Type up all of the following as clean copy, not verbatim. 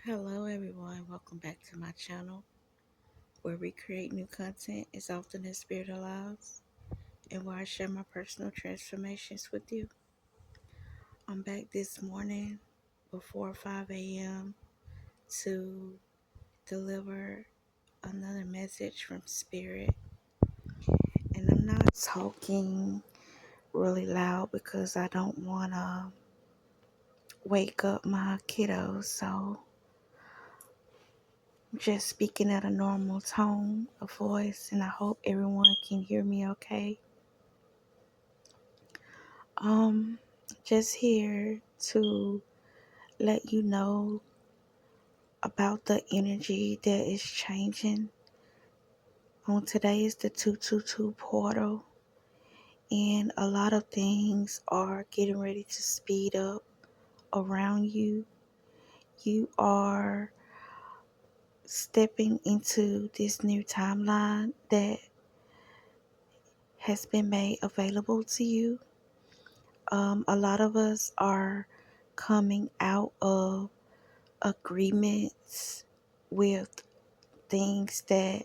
Hello, everyone. Welcome back to my channel where we create new content as often as Spirit allows and where I share my personal transformations with you. I'm back this morning before 5 a.m. to deliver another message from Spirit. And I'm not talking really loud because I don't want to wake up my kiddos. So I'm just speaking at a normal tone of voice, and I hope everyone can hear me okay. Um, just here to let you know about the energy that is changing. On today is the 222 portal, and a lot of things are getting ready to speed up around you. You are stepping into this new timeline that has been made available to you. A lot of us are coming out of agreements with things that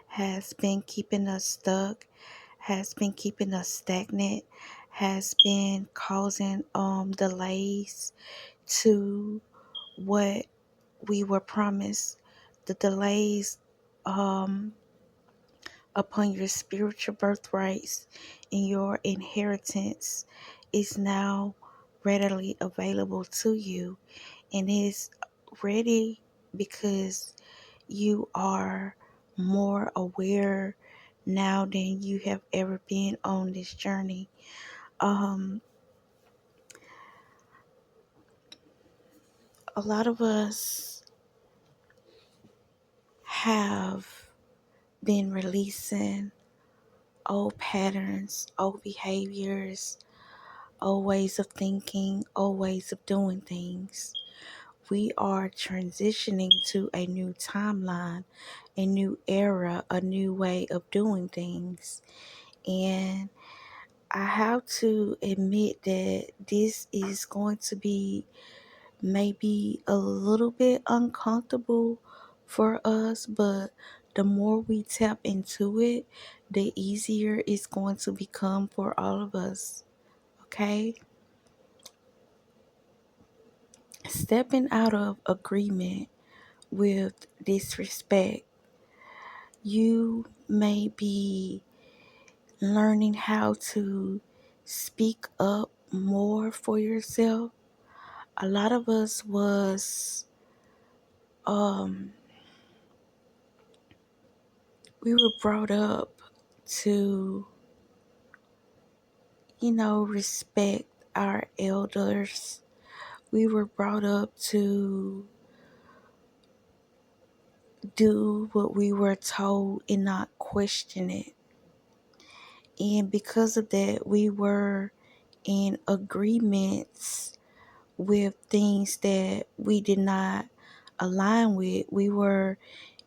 has been keeping us stuck, has been keeping us stagnant, has been causing delays to what we were promised. The delays um upon your spiritual birthrights and your inheritance is now readily available to you, and is ready because you are more aware now than you have ever been on this journey. Um, a lot of us have been releasing old patterns, old behaviors, old ways of thinking, old ways of doing things. We are transitioning to a new timeline, a new era, a new way of doing things. And I have to admit that this is going to be maybe a little bit uncomfortable for us, but the more we tap into it, the easier it's going to become for all of us. Okay? Stepping out of agreement with disrespect, you may be learning how to speak up more for yourself. A lot of us was um we were brought up to, respect our elders. We were brought up to do what we were told and not question it. And because of that, we were in agreements with things that we did not align with. We were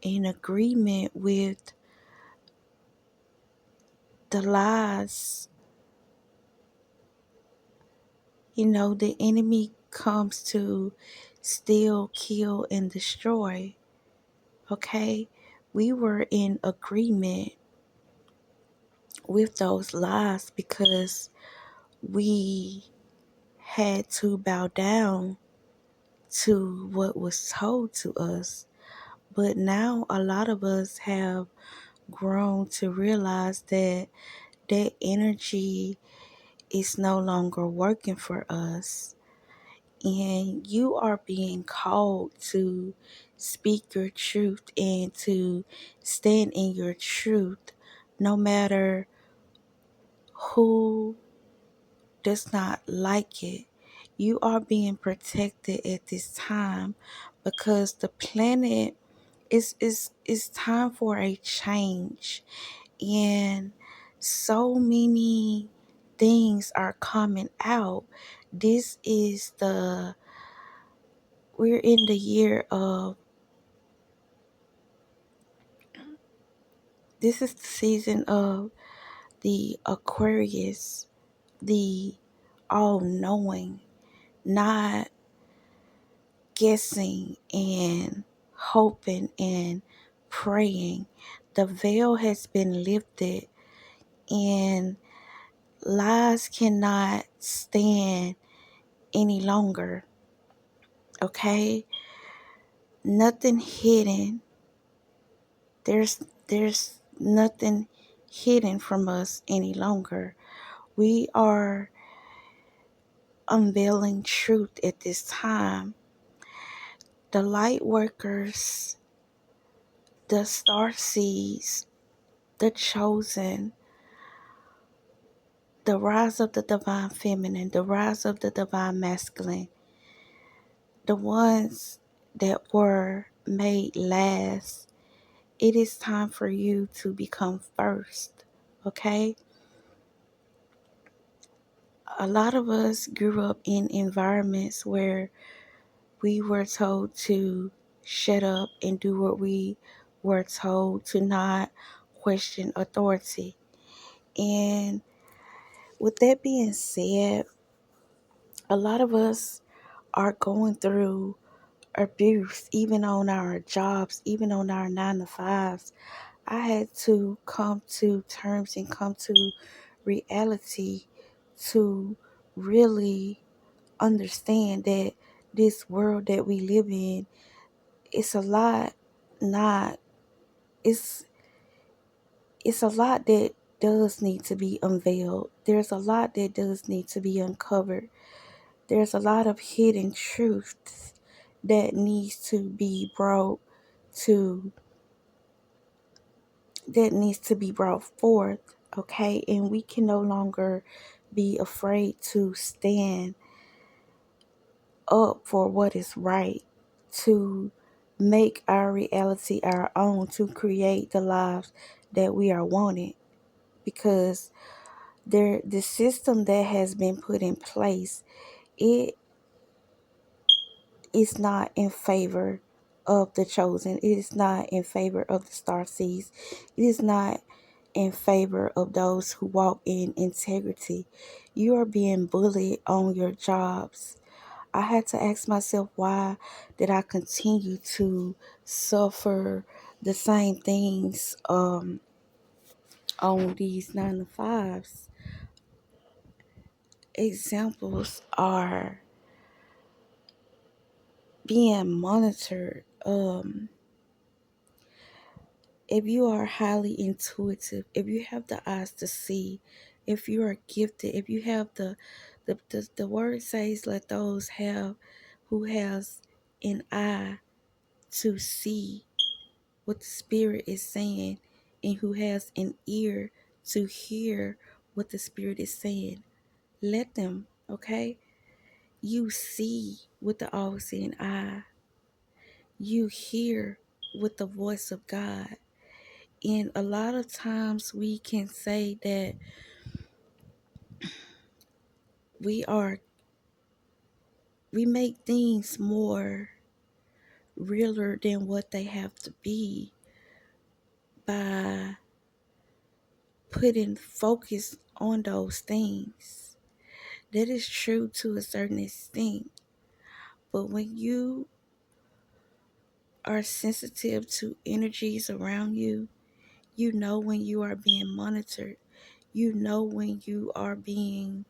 in agreement with the lies. The enemy comes to steal, kill, and destroy. Okay? We were in agreement with those lies because we had to bow down to what was told to us. But now a lot of us have grown to realize that that energy is no longer working for us. And you are being called to speak your truth and to stand in your truth no matter who does not like it. You are being protected at this time because the planet is time for a change, and so many things are coming out. This is the we're in the year of this is the season of the Aquarius, the all knowing, not guessing and hoping and praying. The veil has been lifted, and lies cannot stand any longer. Okay? Nothing hidden. There's nothing hidden from us any longer. We are unveiling truth at this time. The light workers, the star seeds, the chosen, the rise of the divine feminine, the rise of the divine masculine, the ones that were made last. It is time for you to become first. Okay? A lot of us grew up in environments where we were told to shut up and do what we were told, to not question authority. And with that being said, a lot of us are going through abuse, even on our jobs, even on our 9 to 5s. I had to come to terms and come to reality to really understand that this world that we live in, it's a lot not it's it's a lot that does need to be unveiled. There's a lot that does need to be uncovered. There's a lot of hidden truths that needs to be to brought forth, okay? And we can no longer be afraid to stand up for what is right, to make our reality our own, to create the lives that we are wanted. Because the system that has been put in place, it is not in favor of the chosen. It is not in favor of the star seeds. It is not in favor of those who walk in integrity. You are being bullied on your jobs. I had to ask myself, why did I continue to suffer the same things on these 9 to 5s? Examples are being monitored. If you are highly intuitive, if you have the eyes to see, if you are gifted, if you have the word says, let those have who has an eye to see what the Spirit is saying, and who has an ear to hear what the Spirit is saying. Let them, okay? You see with the all seeing eye, you hear with the voice of God. And a lot of times we can say that we are we make things more realer than what they have to be by putting focus on those things. That is true to a certain extent. But when you are sensitive to energies around you, you know when you are being monitored. You know when you are being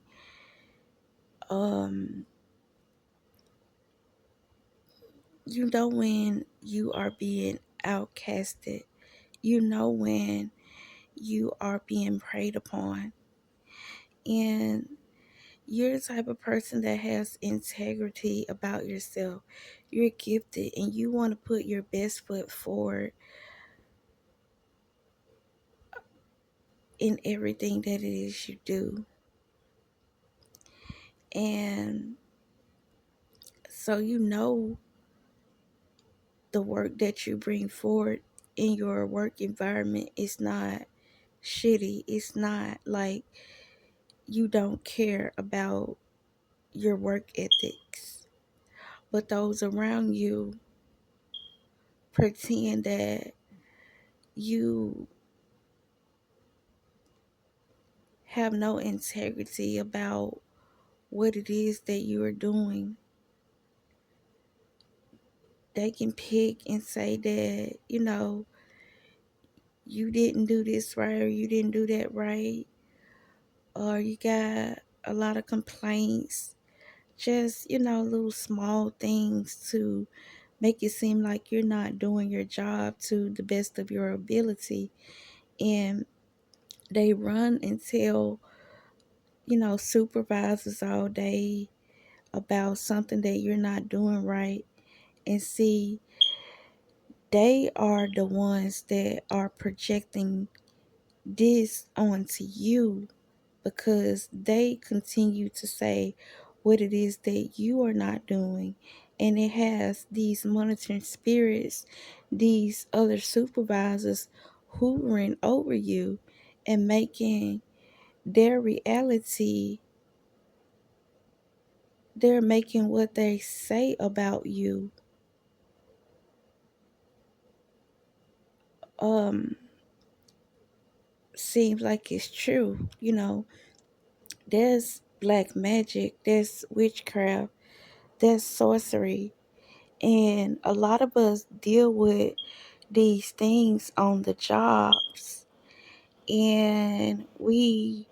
um you know when you are being outcasted. You know when you are being preyed upon. And you're the type of person that has integrity about yourself. You're gifted and you want to put your best foot forward in everything that it is you do. And so you know the work that you bring forward in your work environment is not shitty. It's not like you don't care about your work ethics. But those around you pretend that you have no integrity about what it is that you are doing. they can pick and say that, you didn't do this right or you didn't do that right, or you got a lot of complaints. Just, little small things to make it seem like you're not doing your job to the best of your ability. And they run and tell, supervisors all day about something that you're not doing right. And see, they are the ones that are projecting this onto you because they continue to say what it is that you are not doing. And it has these monitoring spirits, these other supervisors hovering over you and making their reality, they're making what they say about you um seems like it's true. There's black magic, there's witchcraft, there's sorcery, and a lot of us deal with these things on the jobs, and we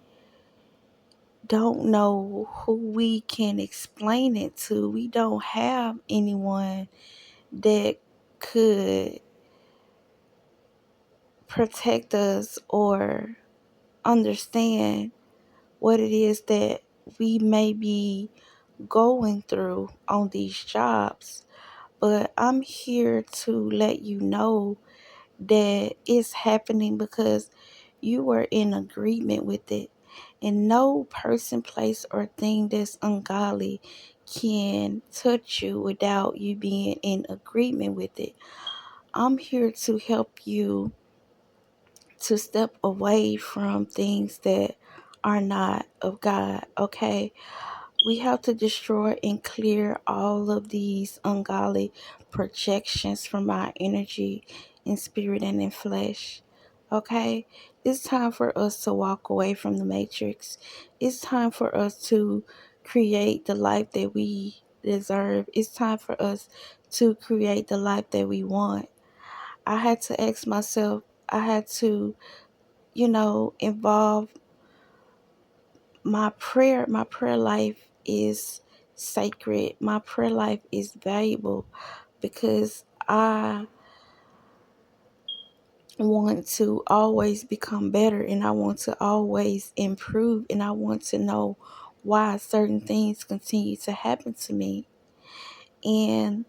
don't know who we can explain it to. We don't have anyone that could protect us or understand what it is that we may be going through on these jobs. But I'm here to let you know that it's happening because you were in agreement with it. And no person, place, or thing that's ungodly can touch you without you being in agreement with it. I'm here to help you to step away from things that are not of God, okay? We have to destroy and clear all of these ungodly projections from our energy in spirit and in flesh. Okay? It's time for us to walk away from the matrix. It's time for us to create the life that we deserve. It's time for us to create the life that we want. I had to ask myself, I had to, involve my prayer life is sacred. My prayer life is valuable because I want to always become better and I want to always improve and I want to know why certain things continue to happen to me. And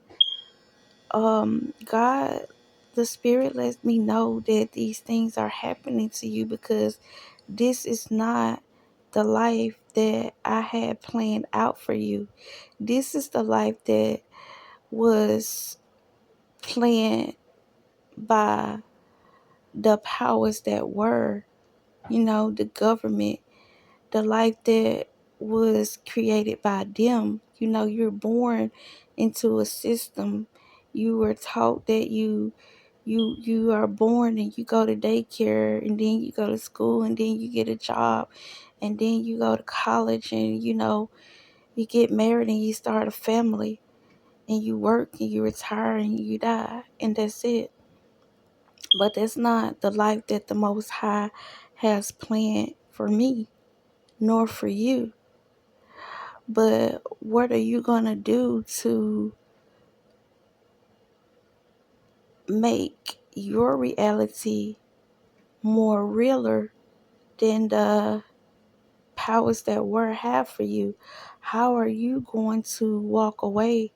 God, the spirit lets me know that these things are happening to you because this is not the life that I had planned out for you. This is the life that was planned by the powers that were, the government, the life that was created by them. You're born into a system. You were taught that you are born and you go to daycare and then you go to school and then you get a job and then you go to college and you get married and you start a family and you work and you retire and you die and that's it. But that's not the life that the Most High has planned for me nor for you. But what are you going to do to make your reality more realer than the powers that were have for you? How are you going to walk away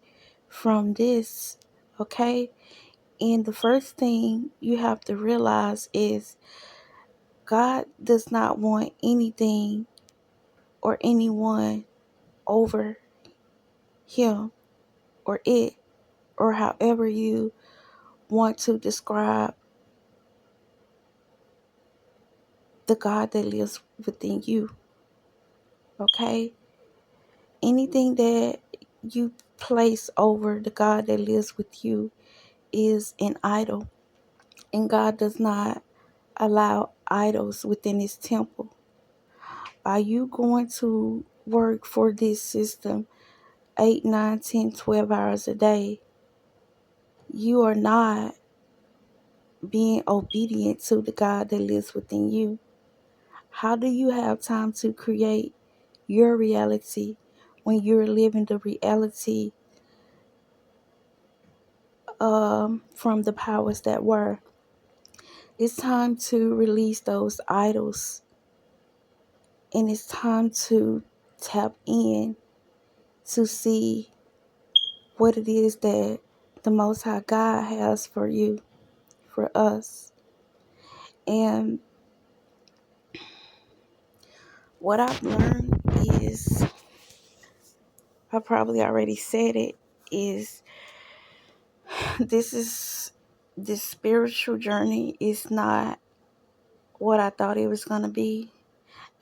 from this? Okay? And the first thing you have to realize is God does not want anything or anyone over him or it, or however you want to describe the God that lives within you. Okay? Anything that you place over the God that lives with you is an idol. And God does not allow idols within his temple. Are you going to work for this system 8, 9, 10, 12 hours a day? you are not being obedient to the God that lives within you. How do you have time to create your reality when you're living the reality from the powers that were? It's time to release those idols, and it's time to tap in to see what it is that the Most High God has for you, for us. And what I've learned is, I probably already said it, is this is this spiritual journey is not what I thought it was going to be.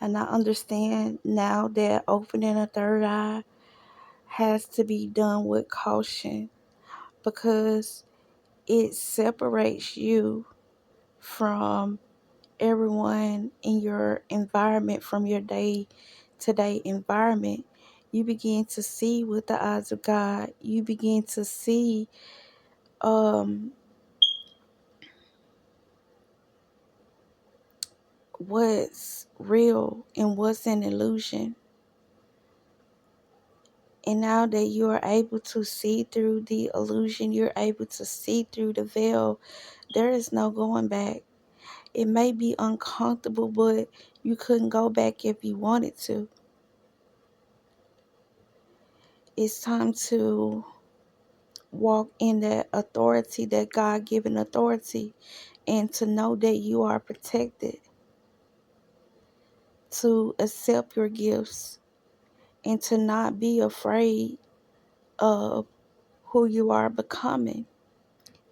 And I understand now that opening a third eye has to be done with caution, because it separates you from everyone in your environment, from your day to day environment. You begin to see with the eyes of God. You begin to see um, what's real and what's an illusion. And now that you are able to see through the illusion, you're able to see through the veil, there is no going back. It may be uncomfortable, but you couldn't go back if you wanted to. It's time to walk in that authority, that God given authority, and to know that you are protected, to accept your gifts, and to not be afraid of who you are becoming,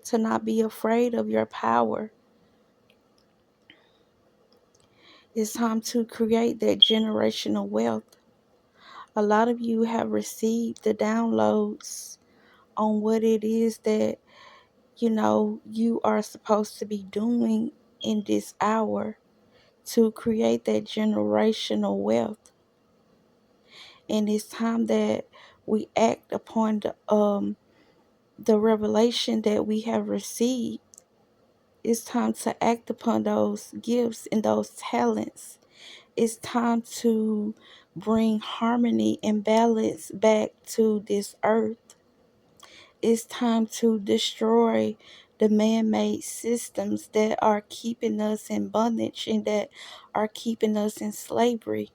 to not be afraid of your power. It's time to create that generational wealth. A lot of you have received the downloads on what it is that you are supposed to be doing in this hour to create that generational wealth. And it's time that we act upon the revelation that we have received. It's time to act upon those gifts and those talents. It's time to bring harmony and balance back to this earth. It's time to destroy the man made systems that are keeping us in bondage and that are keeping us in slavery.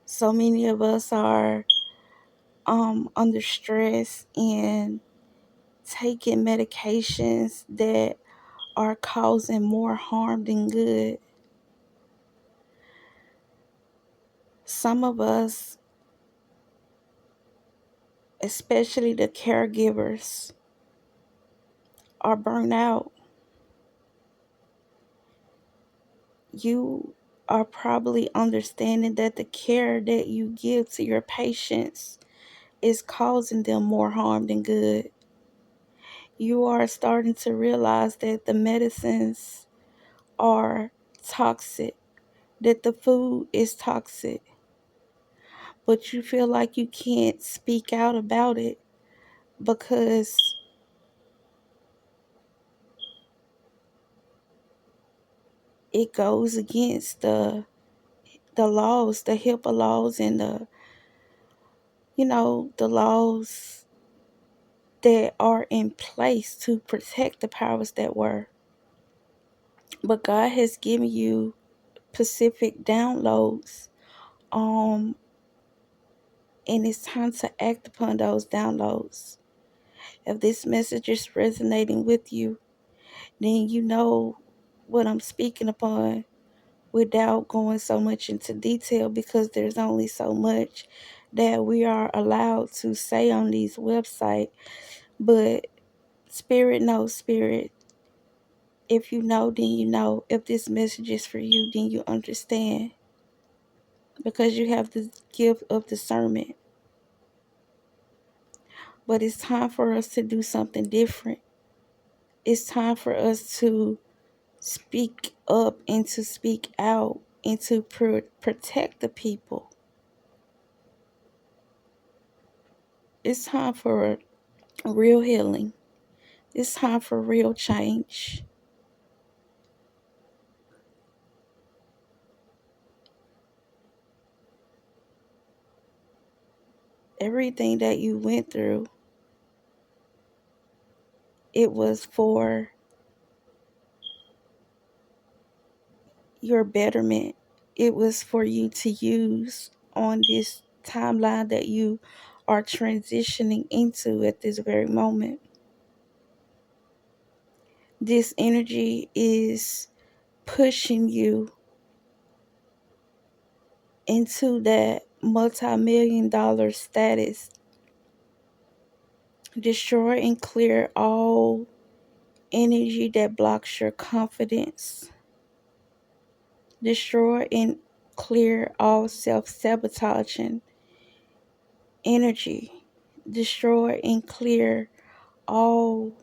So many of us are under stress and taking medications that are causing more harm than good. Some of us, especially the caregivers, are burnt out. You are probably understanding that the care that you give to your patients is causing them more harm than good. You are starting to realize that the medicines are toxic, that the food is toxic, but you feel like you can't speak out about it because it goes against the laws, the HIPAA laws, and the laws that are in place to protect the powers that were. But God has given you specific downloads, um, and it's time to act upon those downloads. If this message is resonating with you, then you know what I'm speaking upon without going so much into detail, because there's only so much that we are allowed to say on these websites. But spirit knows spirit. If you know, then you know. If this message is for you, then you understand, because you have the gift of discernment. But it's time for us to do something different. It's time for us to speak up and to speak out and to protect the people. It's time for real healing. It's time for real change. Everything that you went through, it was for your betterment. It was for you to use on this timeline that you are transitioning into at this very moment. This energy is pushing you into that multi-million dollar status. Destroy and clear all energy that blocks your confidence. Destroy and clear all self sabotaging energy. Destroy and clear all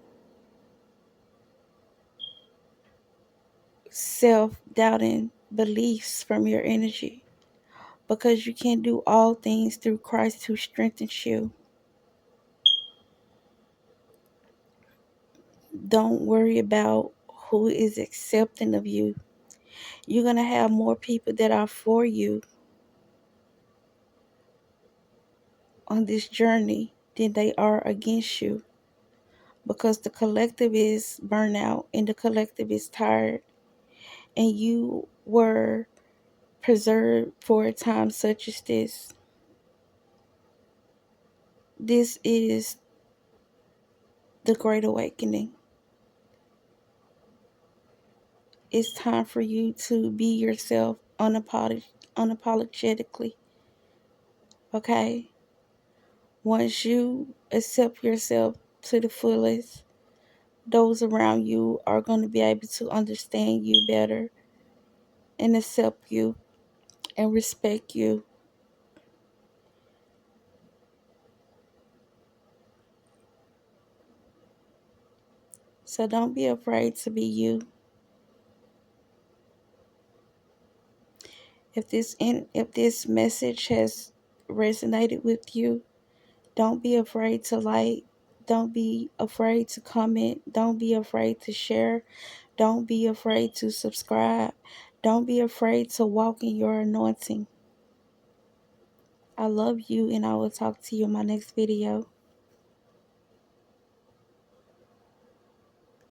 self doubting beliefs from your energy, because you can do all things through Christ who strengthens you. Don't worry about who is accepting of you. You're going to have more people that are for you on this journey than they are against you, because the collective is burnout and the collective is tired, and you were preserved for a time such as this. This is the Great Awakening. It's time for you to be yourself unapologetically. Okay? Once you accept yourself to the fullest, those around you are going to be able to understand you better and accept you and respect you. So don't be afraid to be you. If this message has resonated with you, don't be afraid to like, don't be afraid to comment, don't be afraid to share, don't be afraid to subscribe, don't be afraid to walk in your anointing. I love you, and I will talk to you in my next video.